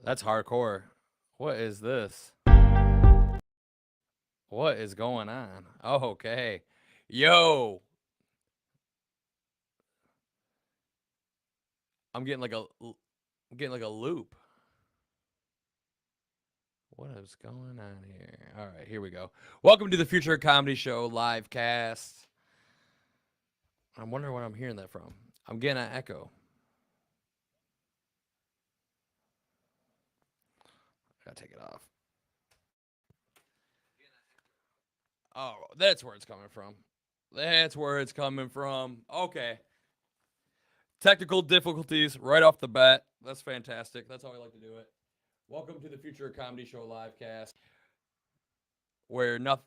That's hardcore. What is this? What is going on? Oh, okay. Yo, I'm getting like a I'm getting like a loop. What is going on here? All right, here we go. Welcome to the Future Comedy Show live cast. I'm wondering what I'm hearing that from. I'm getting an echo. I gotta take it off. Oh, that's where it's coming from. That's where it's coming from. Okay. Technical difficulties right off the bat. That's fantastic. That's how I like to do it. Welcome to the Future Comedy Show live cast, where nothing.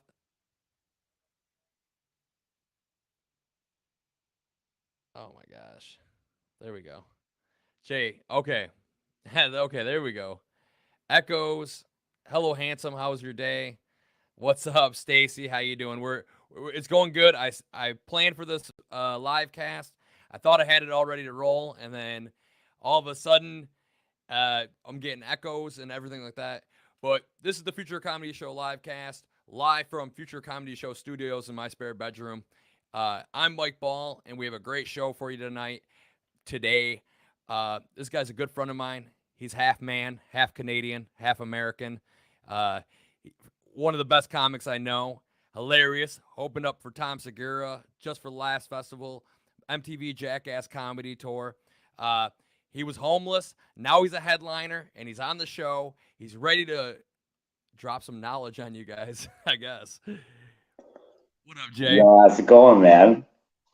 Oh my gosh. There we go. Jay, okay. Okay, there we go. Echoes. Hello, handsome. How was your day? What's up, Stacy? How you doing? It's going good. I planned for this live cast. I thought I had it all ready to roll, and then all of a sudden, I'm getting echoes and everything like that. But this is the Future Comedy Show live cast, live from Future Comedy Show studios in my spare bedroom. I'm Mike Ball, and we have a great show for you today. This guy's a good friend of mine. He's half man, half Canadian, half American. One of the best comics I know. Hilarious. Opened up for Tom Segura just for the last festival. MTV Jackass Comedy Tour. He was homeless. Now he's a headliner, and he's on the show. He's ready to drop some knowledge on you guys, I guess. What up, Jay? Yo, how's it going, man?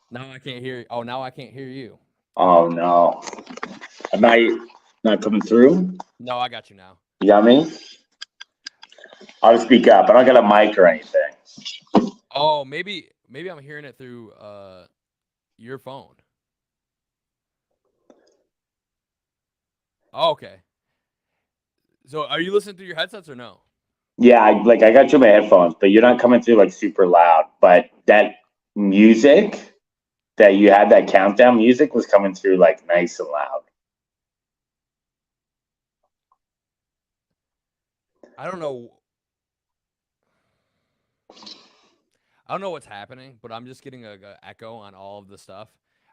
Now I can't hear you. Oh, now I can't hear you. Oh no, am I not coming through? No, I got you now. You got me? I'll speak up. I don't got a mic or anything. Oh, maybe I'm hearing it through your phone. Oh, okay. So, are you listening through your headsets or no? Yeah, I got you in my headphones, but you're not coming through like super loud. But that music that you had, that countdown music, was coming through like nice and loud. I don't know what's happening, but I'm just getting a echo on all of the stuff.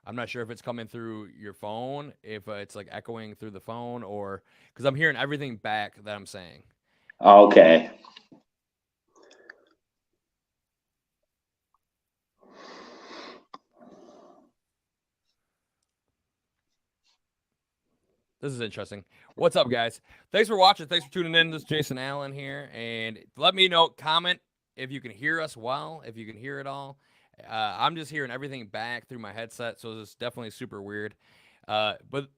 I'm not sure if it's coming through your phone, if it's like echoing through the phone, or because I'm hearing everything back that I'm saying. Okay. This is interesting. What's up, guys? Thanks for watching. Thanks for tuning in. This is Jason Allen here. And let me know, comment if you can hear us well, if you can hear it all. I'm just hearing everything back through my headset, so it's definitely super weird. But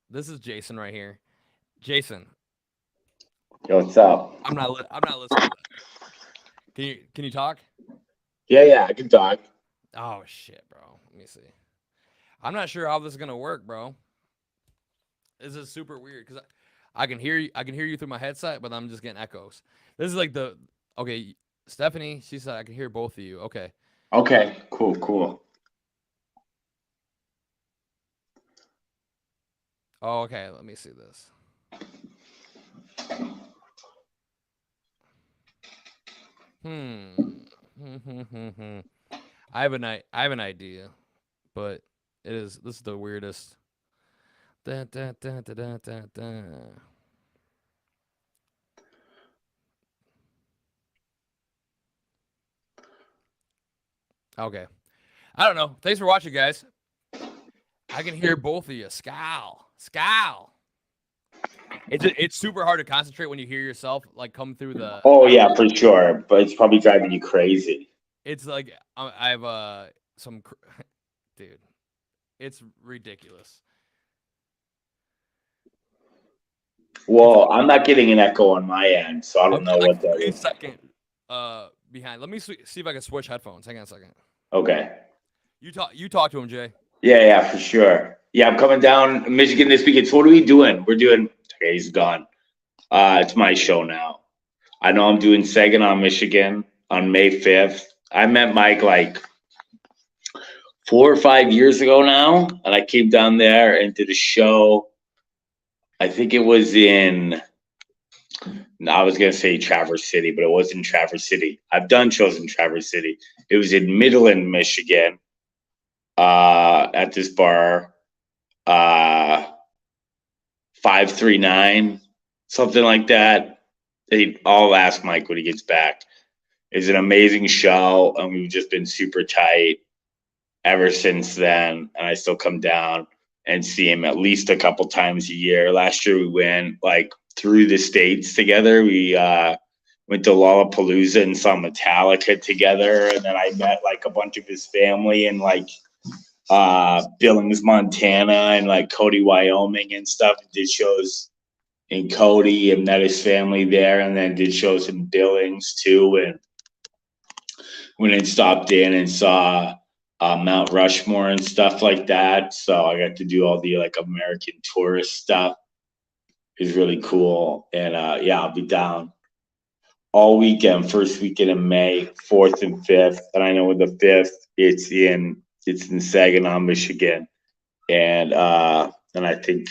this is Jason right here. Jason. Yo, what's up? I'm not listening. Can you talk? Yeah, I can talk. Oh shit, bro. Let me see. I'm not sure how this is gonna work, bro. This is super weird because I can hear you. I can hear you through my headset, but I'm just getting echoes. This is like okay. Stephanie, she said I can hear both of you. Okay. Okay. Cool. Oh, okay. Let me see this. I have an idea, but this is the weirdest. Da, da, da, da, da, da, da. Okay. I don't know. Thanks for watching, guys. I can hear both of you. Scowl. It's super hard to concentrate when you hear yourself like come through the. Oh yeah, for sure. But it's probably driving you crazy. It's like I have some dude. It's ridiculous. Well, I'm not getting an echo on my end, so I don't know what that is. Second behind. Let me see if I can switch headphones. Hang on a second. Okay. You talk to him, Jay. Yeah, for sure. Yeah, I'm coming down Michigan this weekend. So what are we doing? Okay, he's gone. It's my show now. I know I'm doing Saginaw, Michigan on May 5th. I met Mike like 4 or 5 years ago now, and I came down there and did a show. I think it was in. No, I was gonna say Traverse City, but it wasn't Traverse City. I've done shows in Traverse City. It was in Midland, Michigan, at this bar, 539, something like that. I'll ask Mike when he gets back. It's an amazing show, and we've just been super tight ever since then. And I still come down and see him at least a couple times a year. Last year we went like through the states together. We went to Lollapalooza and saw Metallica together, and then I met like a bunch of his family in like Billings, Montana, and like Cody, Wyoming, and stuff. Did shows in Cody and met his family there, and then did shows in Billings too. And went and stopped in and saw Mount Rushmore and stuff like that. So I got to do all the like American tourist stuff. It's really cool. And yeah, I'll be down all weekend, first weekend in May, 4th and 5th. And I know with the 5th, it's in Saginaw, Michigan. And I think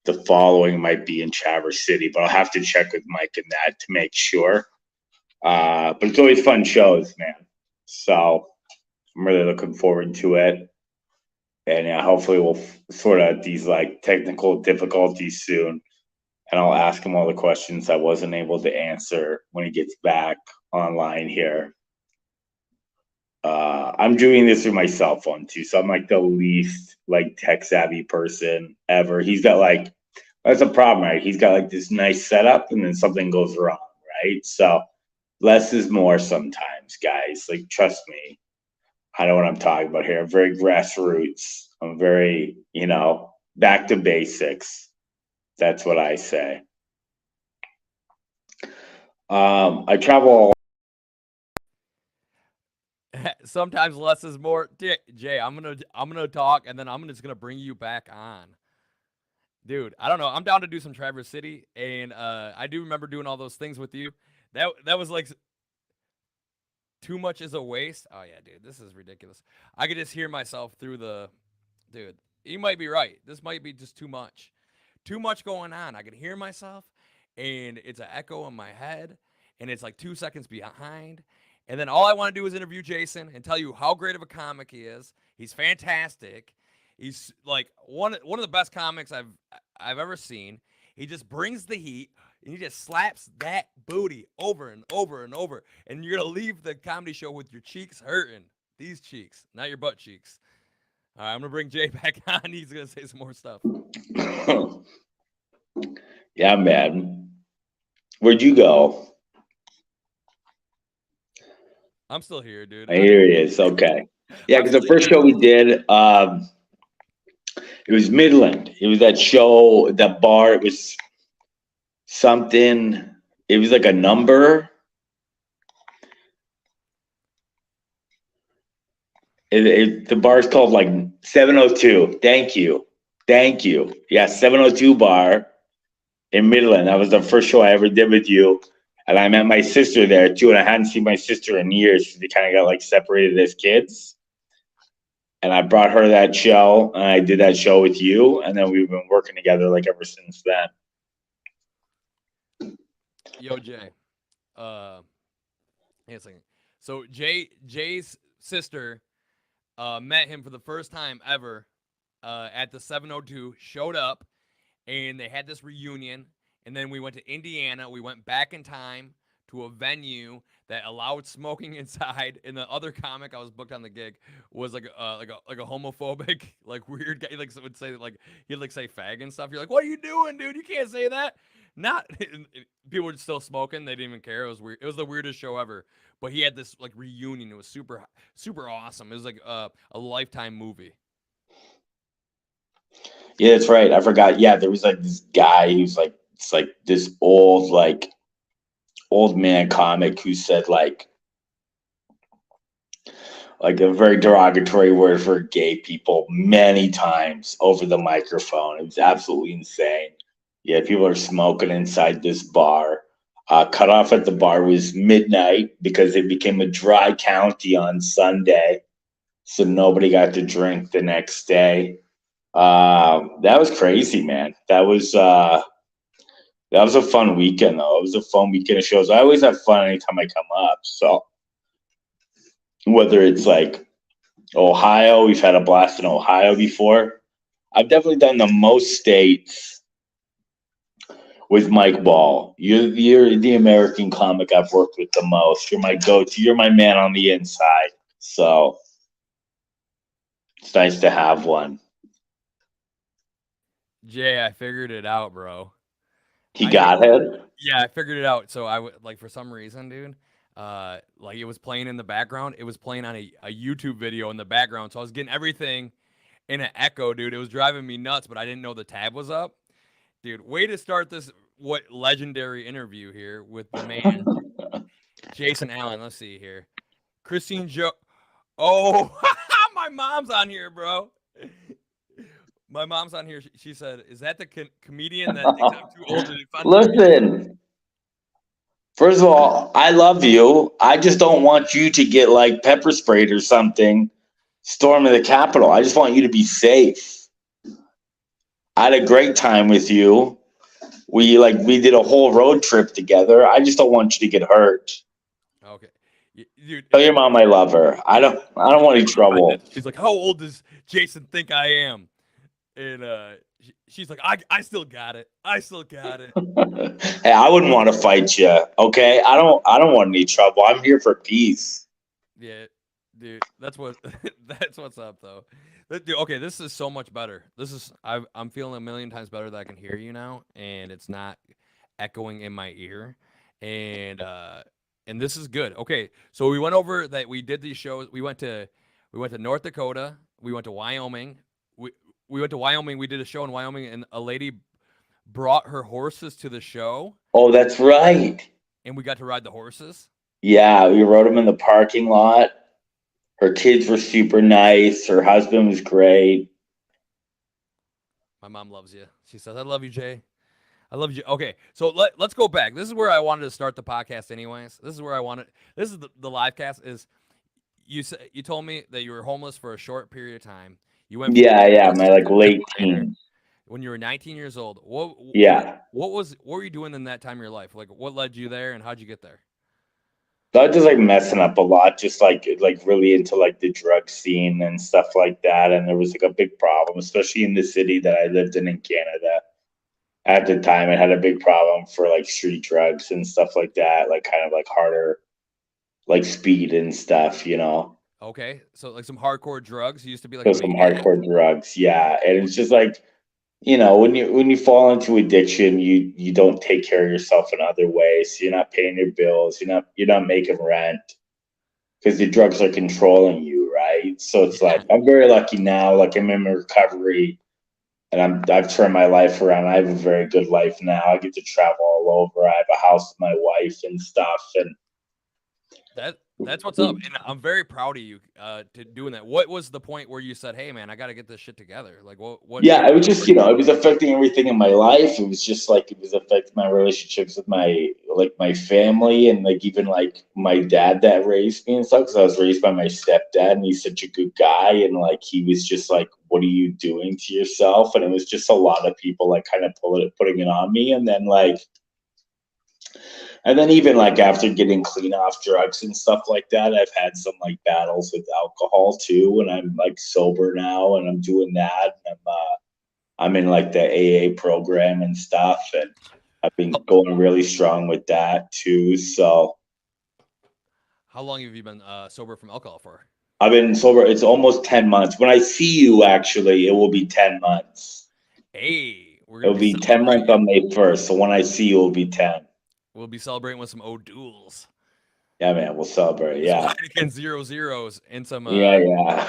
the following might be in Traverse City, but I'll have to check with Mike and that to make sure. But it's always fun shows, man. So I'm really looking forward to it. And yeah, hopefully we'll sort out these like technical difficulties soon. And I'll ask him all the questions I wasn't able to answer when he gets back online here. I'm doing this through my cell phone too, so I'm like the least like tech savvy person ever. He's got like, that's a problem, right? He's got like this nice setup, and then something goes wrong, right? So less is more sometimes, guys. Like, trust me, I know what I'm talking about here. I'm very grassroots. I'm very, back to basics. That's what I say. I travel. Sometimes less is more. Jay, I'm gonna talk, and then I'm just gonna bring you back on. Dude, I don't know. I'm down to do some Traverse City, and I do remember doing all those things with you. That was like too much is a waste. Oh yeah, dude, this is ridiculous. I could just hear myself through the. Dude, you might be right. This might be just too much. Too much going on. I can hear myself, and it's an echo in my head, and it's like 2 seconds behind. And then all I want to do is interview Jason and tell you how great of a comic he is. He's fantastic. He's like one of the best comics I've ever seen. He just brings the heat, and he just slaps that booty over and over and over. And you're gonna leave the comedy show with your cheeks hurting. These cheeks, not your butt cheeks. All right, I'm gonna bring Jay back on. He's gonna say some more stuff. Yeah, man. Where'd you go? I'm still here, dude. Here he is. Okay. Yeah, because the first show we did, it was Midland. It was that show, that bar. It was something. It was like a number. The bar's called like 702. Thank you. Yeah, 702 bar in Midland. That was the first show I ever did with you. And I met my sister there too, and I hadn't seen my sister in years. They kind of got like separated as kids. And I brought her that show, and I did that show with you, and then we've been working together like ever since then. Yo, Jay. Hang a second. So Jay's sister met him for the first time ever at the 702, showed up, and they had this reunion. And then we went to Indiana. We went back in time to a venue that allowed smoking inside. And the other comic I was booked on the gig was like a homophobic, like weird guy. He like would say like he'd like say fag and stuff. You're like, what are you doing, dude? You can't say that. Not people were still smoking. They didn't even care. It was weird. It was the weirdest show ever. But he had this like reunion. It was super awesome. It was like a Lifetime movie. Yeah, that's right. I forgot. Yeah, there was like this guy who's like. It's like this old man comic who said like a very derogatory word for gay people many times over the microphone. It was absolutely insane. Yeah, people are smoking inside this bar. Cutoff at the bar was midnight because it became a dry county on Sunday. so nobody got to drink the next day. That was crazy, man. That was a fun weekend, though. It was a fun weekend of shows. I always have fun anytime I come up. So whether it's like Ohio, we've had a blast in Ohio before. I've definitely done the most states with Mike Ball. You're the American comic I've worked with the most. You're my go-to. You're my man on the inside. So it's nice to have one. Jay, I figured it out, bro. He got it. Yeah, I figured it out. So I would like for some reason, dude. Like it was playing in the background. It was playing on a YouTube video in the background. So I was getting everything in an echo, dude. It was driving me nuts, but I didn't know the tab was up. Dude, way to start this legendary interview here with the man Jason Allen. Let's see here. Christine Joe. Oh, my mom's on here, bro. My mom's on here. She said, "Is that the comedian that thinks I'm too old to defend?" Listen, first of all, I love you. I just don't want you to get like pepper sprayed or something, storming the Capitol. I just want you to be safe. I had a great time with you. We did a whole road trip together. I just don't want you to get hurt. Okay. Dude, Tell your mom I love her. I don't want any trouble. She's like, "How old does Jason think I am?" And she's like, I still got it. I still got it. Hey, I wouldn't want to fight you. Okay, I don't want any trouble. I'm here for peace. Yeah, dude, that's what's up though. Dude, okay, this is so much better. I'm feeling a million times better that I can hear you now, and it's not echoing in my ear, and this is good. Okay, so we went over that. We did these shows. We went to North Dakota. We went to Wyoming. We went to Wyoming. We did a show in Wyoming, and a lady brought her horses to the show. Oh, that's right. And we got to ride the horses. Yeah, we rode them in the parking lot. Her kids were super nice. Her husband was great. My mom loves you. She says, "I love you, Jay. I love you." Okay, so let's go back. This is where I wanted to start the podcast anyways. This is where I wanted. This is the live cast. Is you told me that you were homeless for a short period of time. You went my late teens. When you were 19 years old. What were you doing in that time of your life? Like what led you there and how'd you get there? So I was just like messing up a lot, just like really into like the drug scene and stuff like that. And there was like a big problem, especially in the city that I lived in Canada. At the time, I had a big problem for like street drugs and stuff like that, like kind of like harder, like speed and stuff, you know. Okay, so like some hardcore drugs. You used to be like So some hardcore drugs, yeah. And it's just like, you know, when you fall into addiction, you don't take care of yourself in other ways. You're not paying your bills. You're not making rent because the drugs are controlling you, right? So it's like I'm very lucky now. Like I'm in recovery, and I've turned my life around. I have a very good life now. I get to travel all over. I have a house with my wife and stuff, and that's what's up. And I'm very proud of you to doing that. What was the point where you said, "Hey, man, I got to get this shit together"? Like what? Yeah, it was just, it was affecting everything in my life. It was just like it was affecting my relationships with my family and like even like my dad that raised me and stuff. Because I was raised by my stepdad, and he's such a good guy, and like he was just like, "What are you doing to yourself?" And it was just a lot of people like kind of putting it on me, and then even like after getting clean off drugs and stuff like that, I've had some like battles with alcohol too, and I'm like sober now, and I'm doing that. And I'm in like the AA program and stuff, and I've been going really strong with that too. So, how long have you been sober from alcohol for? I've been sober. It's almost 10 months. When I see you, actually, it will be 10 months. Hey, It'll be 10 months on May 1st. So when I see you, it'll be 10. We'll be celebrating with some O'Douls. Yeah, man, we'll celebrate. Yeah. Heineken 0.0s and some yeah.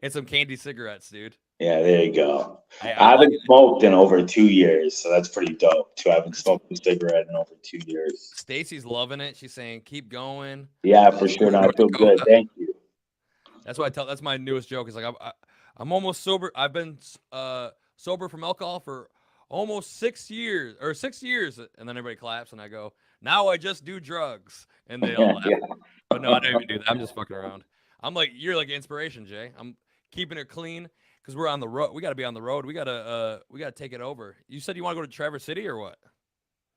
and some candy cigarettes, dude. Yeah, there you go. I haven't smoked in over 2 years, so that's pretty dope too. I haven't smoked a cigarette in over 2 years. Stacy's loving it. She's saying, "Keep going." Yeah, for sure. No, I feel good. Thank you. That's what I tell. That's my newest joke. Is like I'm almost sober. I've been sober from alcohol for almost 6 years, and then everybody claps, and I go, "Now I just do drugs," and they all laugh. But no, I don't even do that. I'm just fucking around. I'm like, you're like inspiration, Jay. I'm keeping it clean because we're on the road. We got to be on the road. We gotta take it over. You said you want to go to Traverse City or what?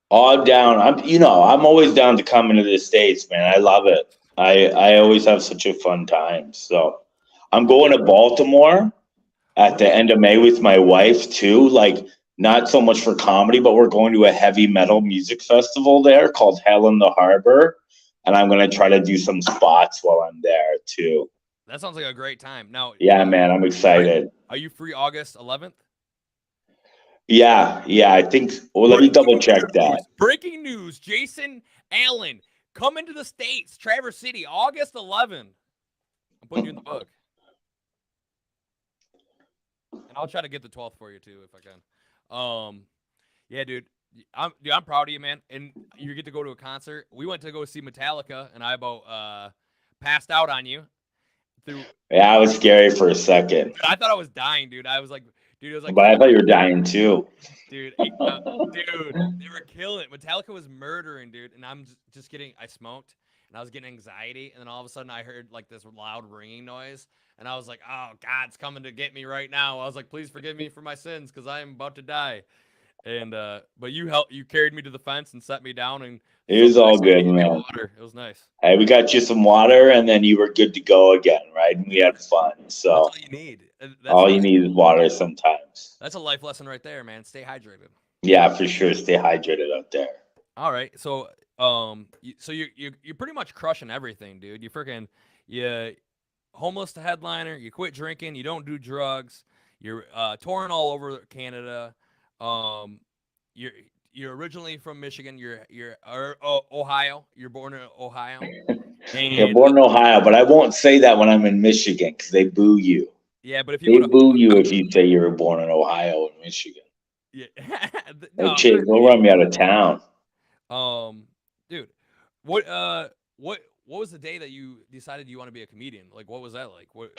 All down. I'm always down to come into the States, man. I love it. I always have such a fun time. So I'm going to Baltimore at the end of May with my wife too. Like, not so much for comedy, but we're going to a heavy metal music festival there called Hell in the Harbor. And I'm going to try to do some spots while I'm there too. That sounds like a great time. Now, Yeah, man, I'm excited. Are you free August 11th? Yeah, I think. Well, let me double check that. Breaking news: Jason Allen coming to the States, Traverse City, August 11th. I'm putting you in the book, and I'll try to get the 12th for you too if I can. Yeah, dude, I'm proud of you, man. And you get to go to a concert. We went to go see Metallica, and I about passed out on you. Yeah, it was scary for a second. Dude, I thought I was dying, dude. I was like. Dude, it was like, but I thought you were dying too. Dude, they were killing it. Metallica was murdering, dude. And I'm just getting, I smoked and I was getting anxiety. And then all of a sudden I heard like this loud ringing noise. And I was like, oh, God's coming to get me right now. I was like, please forgive me for my sins because I am about to die. And, but you carried me to the fence and set me down. And it was all good, man. Water. It was nice. Hey, we got you some water and then you were good to go again, right? And we had fun. So that's all you need. All you need is water sometimes. That's a life lesson right there, man. Stay hydrated. Yeah, for sure. Stay hydrated out there. All right. So, you're pretty much crushing everything, dude. You homeless to headliner. You quit drinking. You don't do drugs. You're touring all over Canada. You're originally from Michigan. You're Ohio. You're born in Ohio. You're born in Ohio, but I won't say that when I'm in Michigan because they boo you. Yeah, but if they boo you if you say you were born in Ohio or Michigan. Yeah, they'll run me out of town. Dude, what was the day that you decided you want to be a comedian? Like, what was that like? What?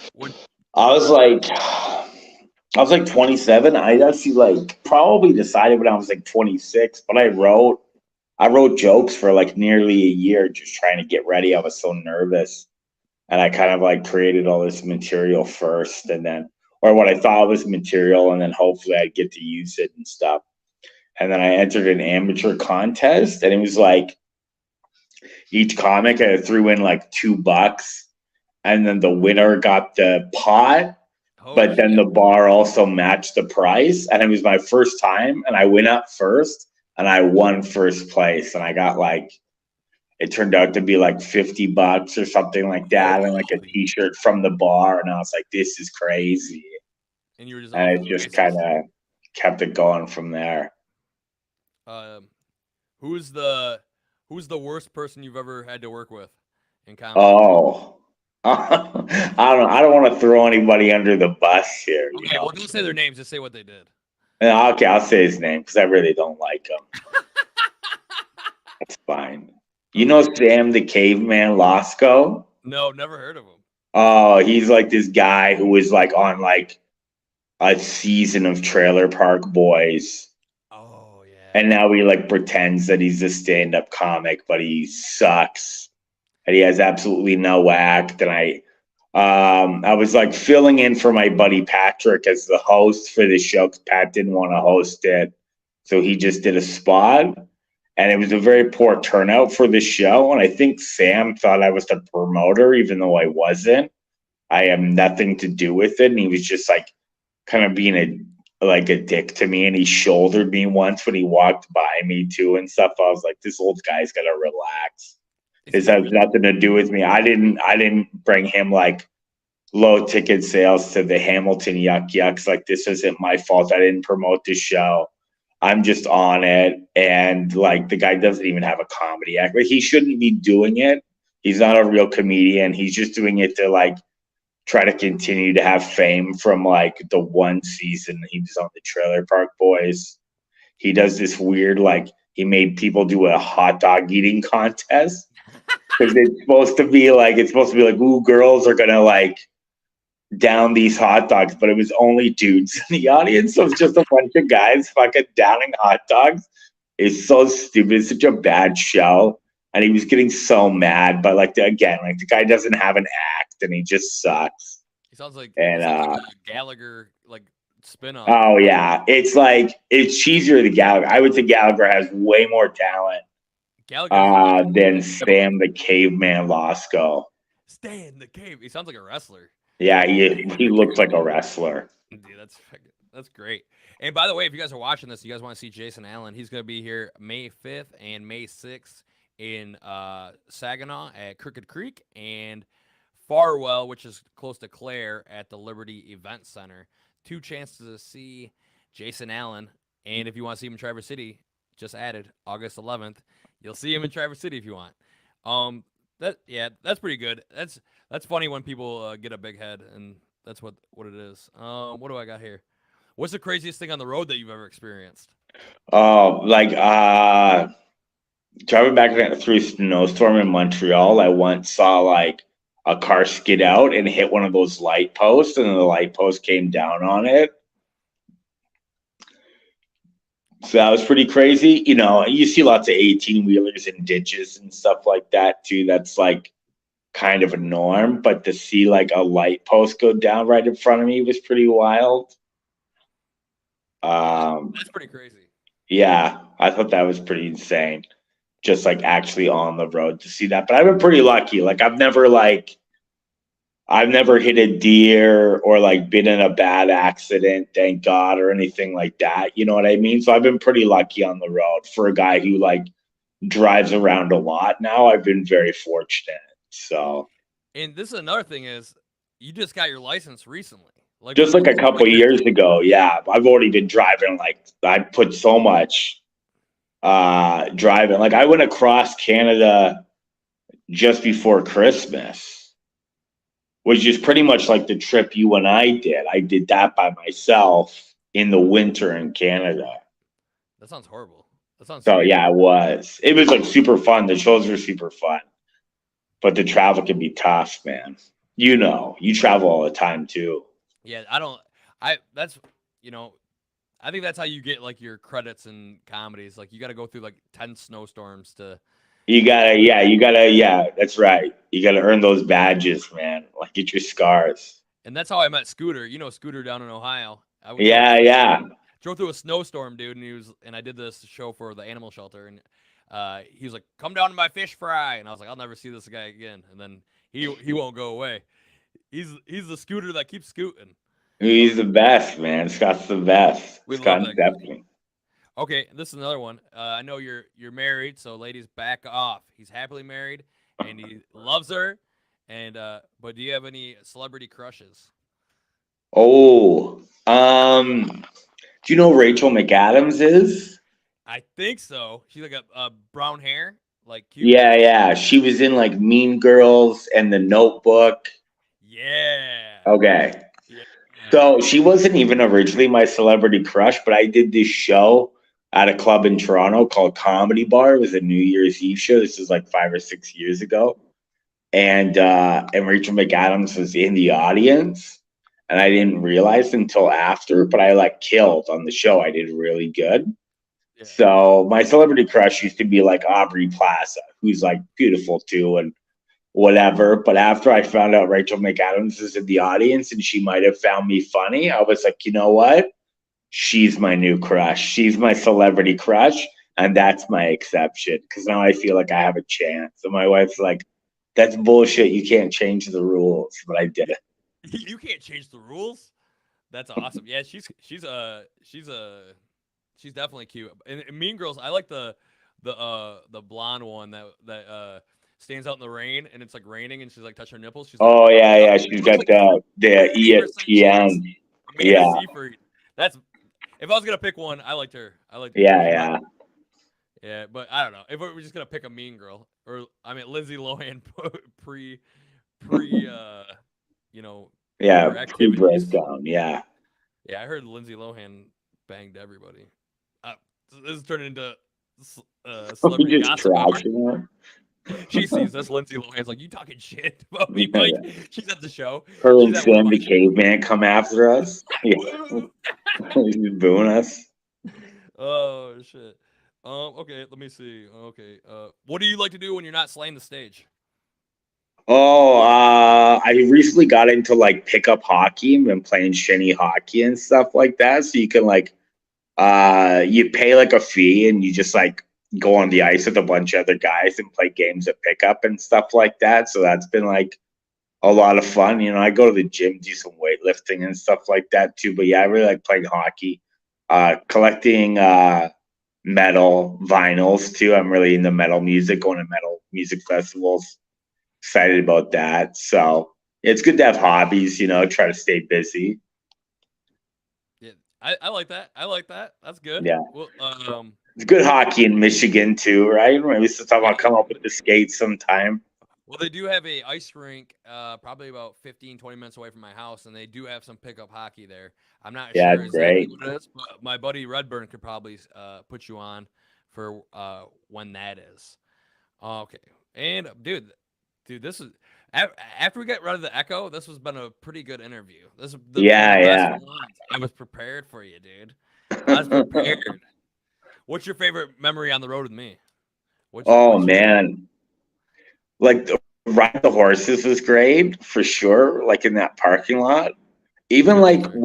I was like 27. I actually probably decided when I was like 26, but I wrote jokes for like nearly a year just trying to get ready. I was so nervous. And I kind of created all this material first or what I thought was material, and then hopefully I'd get to use it and stuff. And then I entered an amateur contest, and it was like each comic I threw in $2, and then the winner got the pot, but then the bar also matched the price. And it was my first time, and I went up first, and I won first place, and I got it turned out to be $50 or something like that, and a t-shirt from the bar. And I was like, this is crazy. And you were just, and it just kind of kept it going from there. Who's the worst person you've ever had to work with in comedy? Oh, I don't want to throw anybody under the bus here. Okay, well, don't say their names. Just say what they did. Okay, I'll say his name because I really don't like him. That's fine. You know Sam the Caveman Lasco? No, never heard of him. Oh, he's this guy who was on a season of Trailer Park Boys. Oh yeah. And now he pretends that he's a stand-up comic, but he sucks. And he has absolutely no act. And I was filling in for my buddy Patrick as the host for the show because Pat didn't want to host it. So he just did a spot. And it was a very poor turnout for the show. And I think Sam thought I was the promoter, even though I wasn't. I have nothing to do with it. And he was just kind of being a dick to me. And he shouldered me once when he walked by me too and stuff. I was like, this old guy's got to relax. This has nothing to do with me. I didn't bring him low ticket sales to the Hamilton Yucks. This isn't my fault. I didn't promote the show. I'm just on it, and the guy doesn't even have a comedy act. He shouldn't be doing it. He's not a real comedian. He's just doing it to try to continue to have fame from the one season he was on the Trailer Park Boys. He does this weird he made people do a hot dog eating contest because it's supposed to be ooh, girls are gonna down these hot dogs, but it was only dudes in the audience. So it's just a bunch of guys fucking downing hot dogs. It's so stupid. It's such a bad show. and he was getting so mad. But like again, like the guy doesn't have an act, and he just sucks. He sounds like And a Gallagher like spinoff. oh yeah, it's like it's cheesier than Gallagher. I would say Gallagher has way more talent than Sam the Caveman Lasco. Stan the Cave. He sounds like a wrestler. Yeah, he looks like a wrestler. Dude, that's great. And by the way, if you guys are watching this, you guys want to see Jason Allen, he's going to be here May 5th and May 6th in Saginaw at Crooked Creek, and Farwell, which is close to Clare, at the Liberty Event Center. 2 chances to see Jason Allen. And if you want to see him in Traverse City, just added August 11th. You'll see him in Traverse City if you want. That's pretty good. That's funny when people get a big head, and that's what it is. What do I got here? What's the craziest thing on the road that you've ever experienced? Oh, like driving back through a snowstorm in Montreal, I once saw like a car skid out and hit one of those light posts, and the light post came down on it. So that was pretty crazy. You know, you see lots of 18-wheelers in ditches and stuff like that too. That's like kind of a norm, but to see like a light post go down right in front of me was pretty wild. That's pretty crazy. Yeah, I thought that was pretty insane. Just like actually on the road to see that. But I've been pretty lucky. Like I've never hit a deer or like been in a bad accident, thank God, or anything like that. You know what I mean? So I've been pretty lucky on the road for a guy who like drives around a lot now. I've been very fortunate. So, and this is another thing is you just got your license recently. Like just like a couple years ago. Yeah. I've already been driving. Like I put so much driving. Like I went across Canada just before Christmas, which is pretty much like the trip you and I did. I did that by myself in the winter in Canada. That sounds horrible. That sounds so yeah, it was. It was like super fun. The shows were super fun, but the travel can be tough, man. You know, you travel all the time too. Yeah, I think that's how you get like your credits in comedies. Like you got to go through like 10 snowstorms to. You gotta, that's right. You gotta earn those badges, man. Like get your scars. And that's how I met Scooter. You know, Scooter down in Ohio. Drove through a snowstorm, dude, and I did this show for the animal shelter, and he was like, "Come down to my fish fry," and I was like, "I'll never see this guy again." And then he won't go away. He's the Scooter that keeps scooting. He's the best, man. Scott's the best. Scott's definitely. Okay, this is another one. I know you're married, so ladies, back off. He's happily married, and he loves her. And but do you have any celebrity crushes? Oh, do you know who Rachel McAdams is? I think so. She's like a brown hair, like cute. Yeah. She was in like Mean Girls and The Notebook. Yeah. Okay. Yeah. So she wasn't even originally my celebrity crush, but I did this show at a club in Toronto called Comedy Bar. It was a New Year's Eve show. This was like 5 or 6 years ago. And Rachel McAdams was in the audience. And I didn't realize until after, but I like killed on the show. I did really good. Yeah. So my celebrity crush used to be like Aubrey Plaza, who's like beautiful too and whatever. But after I found out Rachel McAdams was in the audience and she might have found me funny, I was like, you know what? She's my new crush. She's my celebrity crush. And that's my exception because now I feel like I have a chance. And my wife's like, that's bullshit. You can't change the rules. But I did it. You can't change the rules. That's awesome. Yeah, she's definitely cute. And Mean Girls, I like the blonde one that stands out in the rain and it's like raining and she's like touching her nipples. She's like, yeah. She's got the ESPN. Yeah. Seyfried. That's if I was gonna pick one, I liked her. Yeah. Yeah, but I don't know if we're just gonna pick a Mean Girl or Lindsay Lohan pre pre-breakdown. Yeah, I heard Lindsay Lohan banged everybody. This is turning into celebrity gossip. She sees this Lindsay Lohan's like, you talking shit about me, Mike? Yeah. She's at the show. Her and Sam the Caveman come after us. Yeah. He's booing us. Oh shit. Okay, let me see. Okay, what do you like to do when you're not slaying the stage? Oh, I recently got into like pickup hockey and been playing shinny hockey and stuff like that. So you can like you pay like a fee and you just like go on the ice with a bunch of other guys and play games of pickup and stuff like that. So that's been like a lot of fun. You know, I go to the gym, do some weightlifting and stuff like that too. But yeah, I really like playing hockey. Collecting metal vinyls too. I'm really into metal music, going to metal music festivals. Excited about that. So it's good to have hobbies, you know, try to stay busy. Yeah, I like that. I like that. That's good. Yeah. Well, It's good hockey in Michigan too, right? Maybe still talking yeah, about come up with the skates sometime. well, they do have a ice rink, probably about 15, 20 minutes away from my house, and they do have some pickup hockey there. I'm not Yeah, sure exactly great. what it is, but my buddy Redburn could probably put you on for when that is. Okay, and dude, this is after we get rid of the echo. This has been a pretty good interview. This is one of Yeah, the best yeah. ones. I was prepared for you, dude. I was prepared. What's your favorite memory on the road with me? Oh What's your man. Like the ride the horses was great for sure, like in that parking lot. It's a Even good like memory.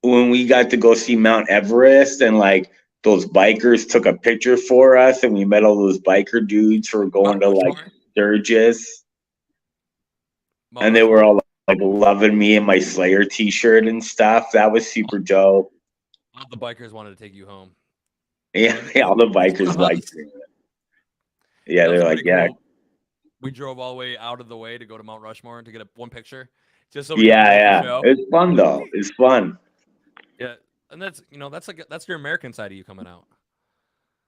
when we got to go see Mount Everest and like those bikers took a picture for us and we met all those biker dudes who were going Mount to like Rushmore. Sturgis Mount and they were Rushmore. all like loving me and my Slayer t-shirt and stuff. That was super dope. All the bikers wanted to take you home. Yeah, They're like, yeah, oh, all the he's one bikers of liked us. me. Yeah, That was they're like, pretty yeah, cool. We drove all the way out of the way to go to Mount Rushmore to get one picture, just so we could yeah, promote the yeah. show. It's fun Like, though. It's fun. yeah, and that's like that's your American side of you coming out.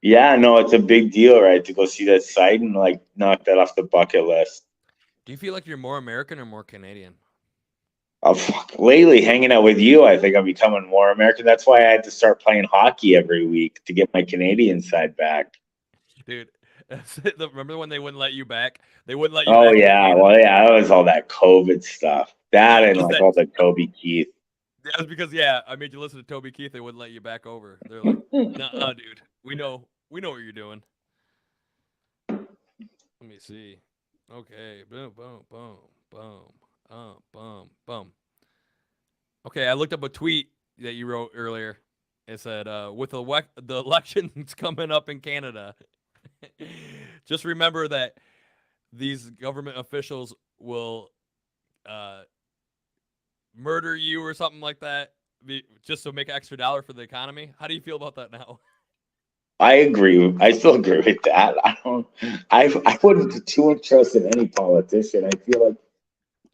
Yeah, no, it's a big deal, right? To go see that site and like knock that off the bucket list. Do you feel like you're more American or more Canadian? Lately, hanging out with you, I think I'm becoming more American. That's why I had to start playing hockey every week to get my Canadian side back. Dude, remember when they wouldn't let you back? They wouldn't let you Oh back into yeah, Canada. well yeah, that was all that COVID stuff. Yeah, That and was like that? all the Toby Keith. That was because I made you listen to Toby Keith. They wouldn't let you back over. They're like, nah, dude, we know what you're doing. Let me see. Okay, boom, boom, boom, boom, boom, boom. Okay, I looked up a tweet that you wrote earlier. It said, "With the elections coming up in Canada, just remember that these government officials will uh, murder you or something like that, just to make extra dollar for the economy." How do you feel about that now? I agree. I still agree with that. I don't. I wouldn't put too much trust in any politician. I feel like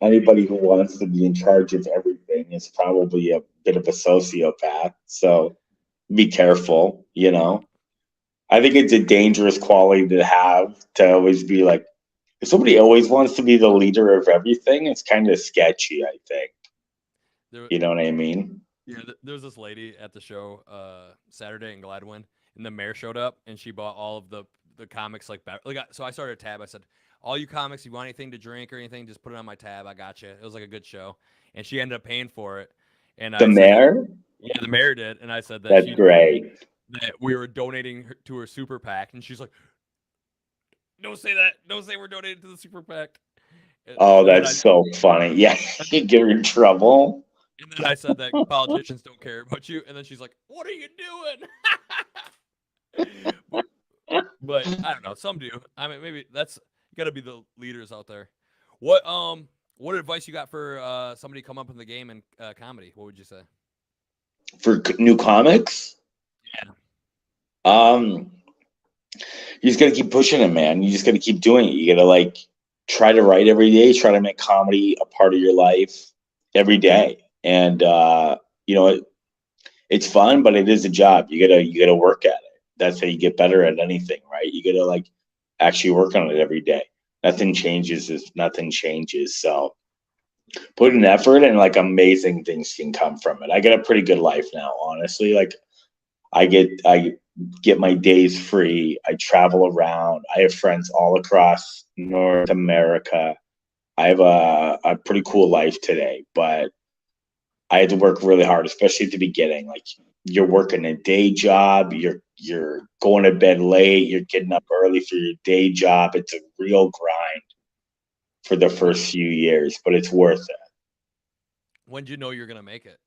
anybody who wants to be in charge of everything is probably a bit of a sociopath. So be careful. You know, I think it's a dangerous quality to have to always be like. If somebody always wants to be the leader of everything, it's kind of sketchy. I think. There, You know what I mean? yeah, there was this lady at the show Saturday in Gladwin, and the mayor showed up, and she bought all of the comics so I started a tab. I said, "All you comics, you want anything to drink or anything, just put it on my tab. I got you." It was like a good show, and she ended up paying for it. And The I said that, mayor. yeah, the mayor did, and I said That's great. that we were donating to her super PAC, and she's like, "Don't say that. Don't say we're donating to the super PAC." Oh, And then that's so funny. Yeah, you get her in trouble. said that politicians don't care about you, and then she's like, "What are you doing?" But I don't know. Some do. I mean, maybe that's got to be the leaders out there. What advice you got for somebody come up in the game and comedy? What would you say? For new comics, Yeah. um, you just gotta keep pushing it, man. You just gotta keep doing it. You gotta like try to write every day. Try to make comedy a part of your life every day. And you know, it's fun, but it is a job. You gotta work at it. That's how you get better at anything, right? You gotta like actually work on it every day. Nothing changes if nothing changes. So put an effort and like amazing things can come from it. I get a pretty good life now, honestly. Like I get my days free. I travel around. I have friends all across North America. I have a pretty cool life today, but I had to work really hard, especially at the beginning. Like you're working a day job, you're going to bed late, you're getting up early for your day job. It's a real grind for the first few years, but it's worth it. When did you know you're gonna make it?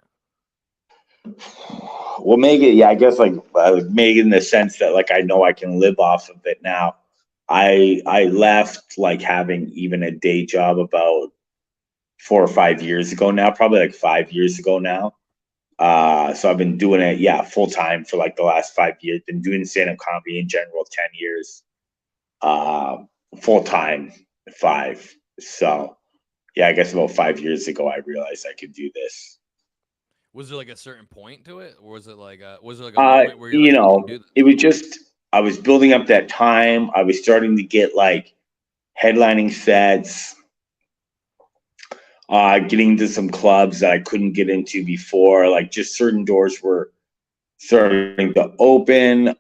Well, make it, yeah, I guess like make it in the sense that like I know I can live off of it now. I left like having even a day job about 4 or 5 years ago now, probably like 5 years ago now. So I've been doing it, yeah, full time for like the last 5 years. Been doing stand-up comedy in general 10 years. Full time 5. So yeah, I guess about 5 years ago I realized I could do this. Was there like a certain point to it, or was it like a moment where you're like, I can do this? It was just I was building up that time. I was starting to get like headlining sets, getting into some clubs that I couldn't get into before. Like just certain doors were starting to open.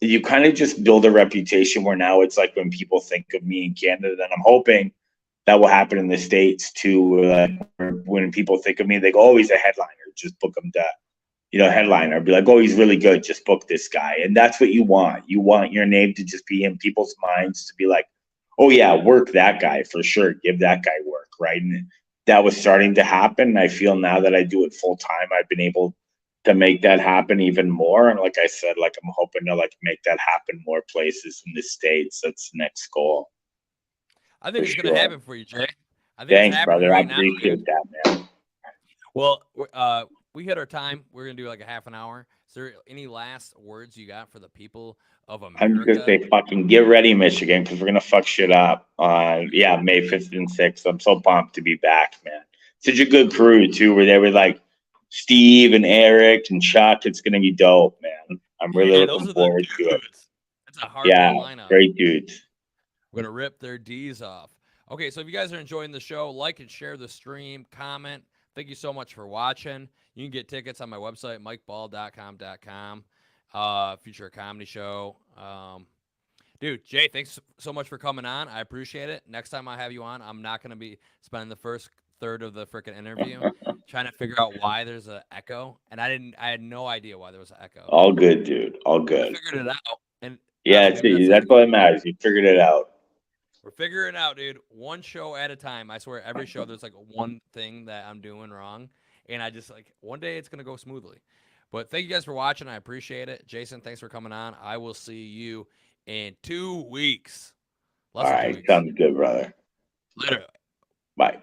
You kind of just build a reputation where now it's like when people think of me in Canada, and I'm hoping that will happen in the States too. Like when people think of me, they go, "Oh, he's a headliner. Just book him to, headliner." Be like, "Oh, he's really good. Just book this guy." And that's what you want. You want your name to just be in people's minds to be like, "Oh yeah, work that guy for sure. Give that guy work." Right. And that was starting to happen. And I feel now that I do it full time, I've been able to make that happen even more. And like I said, like I'm hoping to like make that happen more places in the States. That's the next goal. I think it's gonna happen for you, Jay. I think it's Thanks, happening brother. I right now. appreciate that, man. Well, we hit our time. We're gonna do like a half an hour. Is there any last words you got for the people of I'm just gonna America? say fucking get ready, Michigan, because we're gonna fuck shit up. Yeah, May 5th and 6th. I'm so pumped to be back, man. Such a good crew too. Where they were like Steve and Eric and Chuck. It's gonna be dope, man. I'm really Yeah, looking those are the forward to it. dudes. It's a hardcore Yeah, lineup. great dudes. We're gonna rip their D's off. Okay, so if you guys are enjoying the show, like and share the stream, comment. Thank you so much for watching. You can get tickets on my website, mikeball.com.com. Future comedy show. Dude, Jay, thanks so much for coming on. I appreciate it. Next time I have you on, I'm not gonna be spending the first third of the freaking interview trying to figure out why there's an echo, and I had no idea why there was an echo. All good, dude. All I good. figured it out, and Yeah, maybe that's all that matters. You figured it out. we're figuring it out, dude. One show at a time. I swear, every show there's like one thing that I'm doing wrong, and I just like one day it's gonna go smoothly. But thank you guys for watching. I appreciate it. Jason, thanks for coming on. I will see you in 2 weeks. All right, sounds good, brother. Later. Bye.